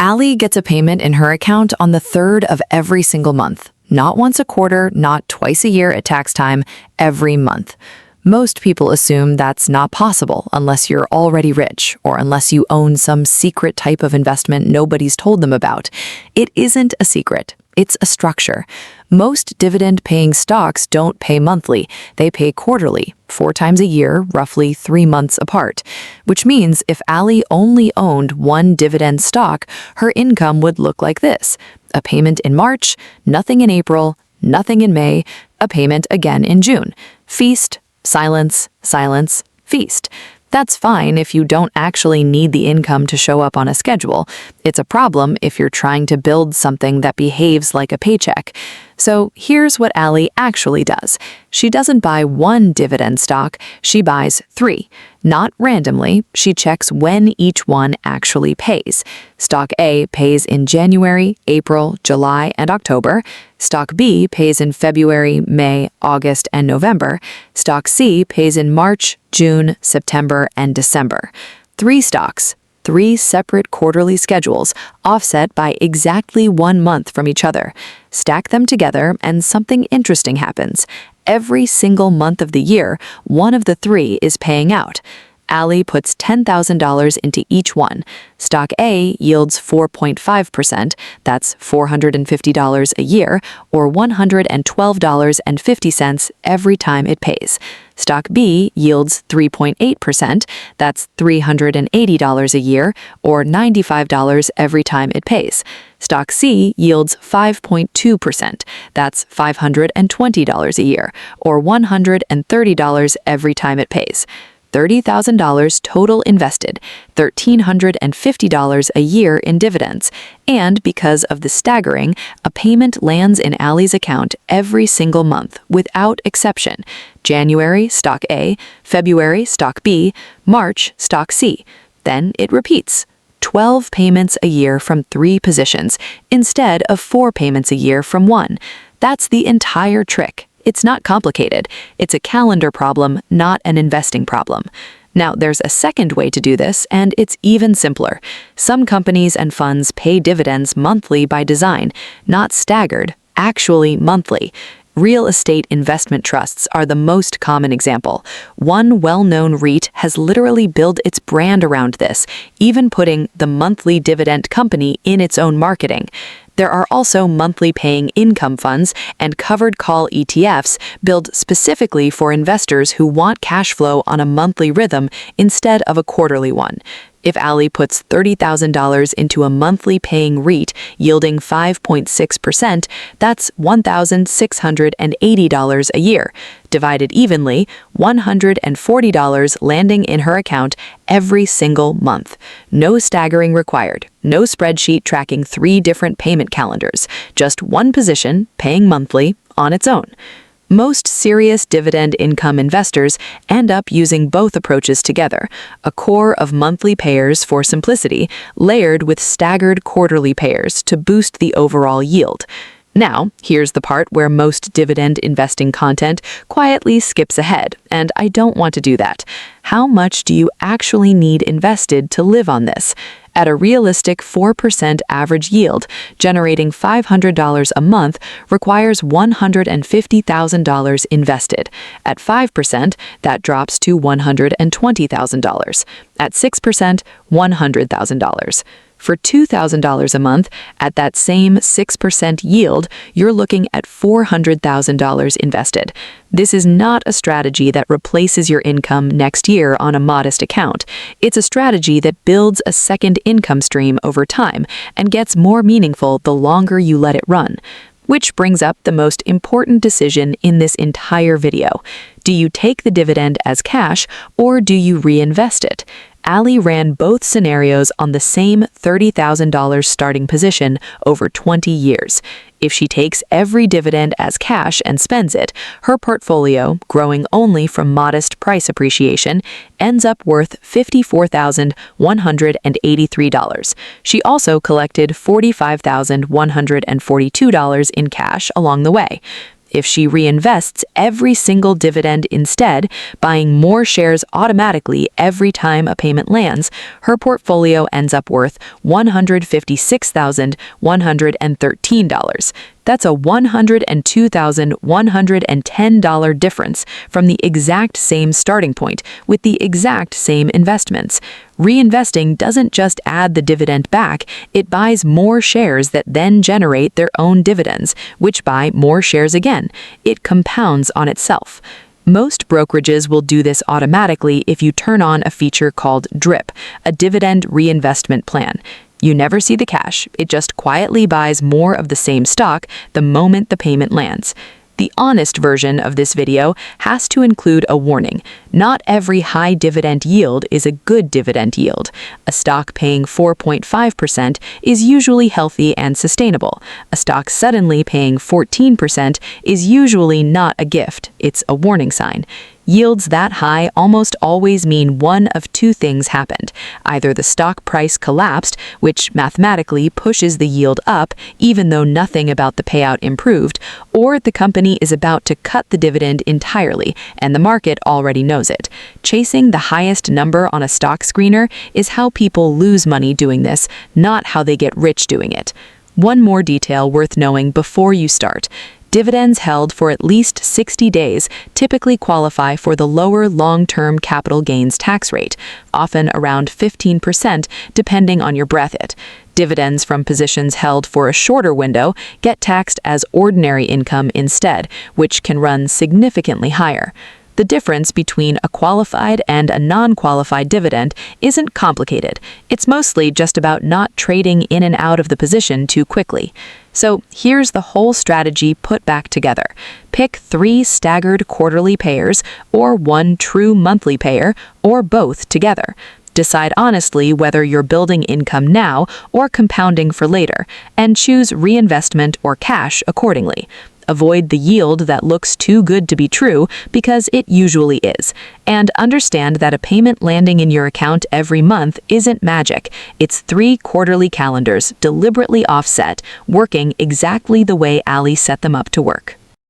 Allie gets a payment in her account on the 3rd of every single month. Not once a quarter, not twice a year at tax time, every month. Most people assume that's not possible unless you're already rich or unless you own some secret type of investment nobody's told them about. It isn't a secret. It's a structure. Most dividend-paying stocks don't pay monthly. They pay quarterly, 4 times a year, roughly 3 months apart. Which means if Allie only owned one dividend stock, her income would look like this. A payment in March, nothing in April, nothing in May, a payment again in June. Feast, silence, silence, feast. That's fine if you don't actually need the income to show up on a schedule. It's a problem if you're trying to build something that behaves like a paycheck. So here's what Allie actually does. She doesn't buy one dividend stock, she buys 3. Not randomly, she checks when each one actually pays. Stock A pays in January, April, July, and October. Stock B pays in February, May, August, and November. Stock C pays in March, June, September, and December. 3 stocks. 3 separate quarterly schedules, offset by exactly 1 month from each other. Stack them together and something interesting happens. Every single month of the year, one of the 3 is paying out. Allie puts $10,000 into each one. Stock A yields 4.5%, that's $450 a year, or $112.50 every time it pays. Stock B yields 3.8%, that's $380 a year, or $95 every time it pays. Stock C yields 5.2%, that's $520 a year, or $130 every time it pays. $30,000 total invested, $1,350 a year in dividends, and because of the staggering, a payment lands in Allie's account every single month without exception. January, stock A, February, stock B, March, stock C. Then it repeats. 12 payments a year from 3 positions, instead of 4 payments a year from 1. That's the entire trick. It's not complicated. It's a calendar problem, not an investing problem. Now, there's a second way to do this, and it's even simpler. Some companies and funds pay dividends monthly by design, not staggered, actually monthly. Real estate investment trusts are the most common example. One well-known REIT has literally built its brand around this, even putting the monthly dividend company in its own marketing. There are also monthly paying income funds and covered call ETFs built specifically for investors who want cash flow on a monthly rhythm instead of a quarterly one. If Allie puts $30,000 into a monthly paying REIT yielding 5.6%, that's $1,680 a year. Divided evenly, $140 landing in her account every single month. No staggering required. No spreadsheet tracking 3 different payment calendars. Just one position, paying monthly, on its own. Most serious dividend income investors end up using both approaches together, a core of monthly payers for simplicity, layered with staggered quarterly payers to boost the overall yield. Now, here's the part where most dividend investing content quietly skips ahead, and I don't want to do that. How much do you actually need invested to live on this? At a realistic 4% average yield, generating $500 a month requires $150,000 invested. At 5%, that drops to $120,000. At 6%, $100,000. For $2,000 a month, at that same 6% yield, you're looking at $400,000 invested. This is not a strategy that replaces your income next year on a modest account. It's a strategy that builds a second income stream over time and gets more meaningful the longer you let it run. Which brings up the most important decision in this entire video. Do you take the dividend as cash or do you reinvest it? Allie ran both scenarios on the same $30,000 starting position over 20 years. If she takes every dividend as cash and spends it, her portfolio, growing only from modest price appreciation, ends up worth $54,183. She also collected $45,142 in cash along the way. If she reinvests every single dividend instead, buying more shares automatically every time a payment lands, her portfolio ends up worth $156,113. That's a $102,110 difference from the exact same starting point with the exact same investments. Reinvesting doesn't just add the dividend back, it buys more shares that then generate their own dividends, which buy more shares again. It compounds on itself. Most brokerages will do this automatically if you turn on a feature called DRIP, a dividend reinvestment plan. You never see the cash, it just quietly buys more of the same stock the moment the payment lands. The honest version of this video has to include a warning. Not every high dividend yield is a good dividend yield. A stock paying 4.5% is usually healthy and sustainable. A stock suddenly paying 14% is usually not a gift, it's a warning sign. Yields that high almost always mean one of two things happened. Either the stock price collapsed, which mathematically pushes the yield up even though nothing about the payout improved, or the company is about to cut the dividend entirely, and the market already knows it. Chasing the highest number on a stock screener is how people lose money doing this, not how they get rich doing it. One more detail worth knowing before you start. Dividends held for at least 60 days typically qualify for the lower long-term capital gains tax rate, often around 15% depending on your bracket. Dividends from positions held for a shorter window get taxed as ordinary income instead, which can run significantly higher. The difference between a qualified and a non-qualified dividend isn't complicated. It's mostly just about not trading in and out of the position too quickly. So here's the whole strategy put back together. Pick 3 staggered quarterly payers, or 1 true monthly payer, or both together. Decide honestly whether you're building income now or compounding for later, and choose reinvestment or cash accordingly. Avoid the yield that looks too good to be true, because it usually is. And understand that a payment landing in your account every month isn't magic. It's 3 quarterly calendars, deliberately offset, working exactly the way Ali set them up to work.